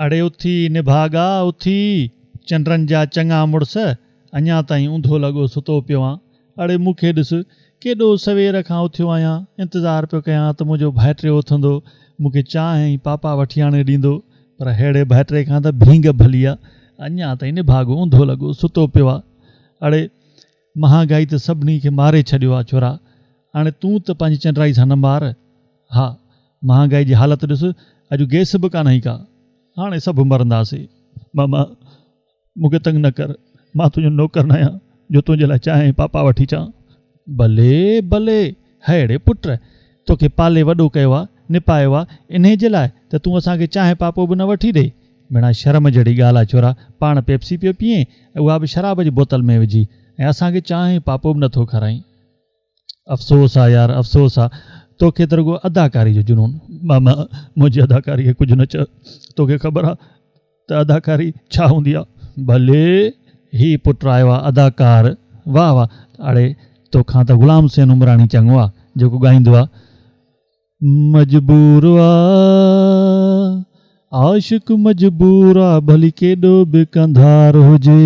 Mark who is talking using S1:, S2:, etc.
S1: अड़े उथी निभागा उथी, चंडनि जा चङा मुड़स अञा ताईं ऊंधो लॻो सुतो पियो आं। अड़े मूंखे ॾिस केॾो सवेर खां उथियो आहियां, इंतज़ारु पियो कयां त मुंहिंजो भाइटियो उथंदो, मूंखे चांहि ऐं पापा वठी आणे ॾींदो, पर अहिड़े भाइटे खां त भींग भली आहे, अञा ताईं निभागो ऊंधो लॻो सुतो पियो आहे। अड़े महांगाई त सभिनी खे मारे छॾियो आहे छोरा, हाणे तूं त पंहिंजी चंडराई सां न मार। हा, महांगाई जी हालत ॾिस, अॼु गैस बि कान ई का, हाणे सभु मरंदासीं। मामा मूंखे तंग न कर, मां तुंहिंजो नौकर न आहियां जो तुंहिंजे लाइ चांहि पापा वठी अचां। भले भले हेड़े पुट, तोखे पाले वॾो कयो आहे, निपायो आहे, इन जे लाइ त तूं असांखे चांहि पापो बि न वठी ॾे। भेणा शर्म जहिड़ी ॻाल्हि आहे छोरा, पाण पेप्सी पियो पीए, उहा बि शराब जी बोतल में विझी, ऐं असांखे चांहि पापो बि नथो खाराई। अफ़सोस आहे यार, अफ़सोस आहे, तोखे त रुॻो अदाकारी जो जुनून। मामा मुंहिंजी अदाकारी खे कुझु न चओ, तोखे ख़बर आहे त अदाकारी छा हूंदी आहे। भले ही पुट आयो आहे अदाकार, वाह वाह। अड़े तोखां त ग़ुलाम हुसैन उमराणी चङो आहे जेको ॻाईंदो आहे, मजबूर आशिक़ मजबूर आहे, भली केॾो बि कंधार हुजे।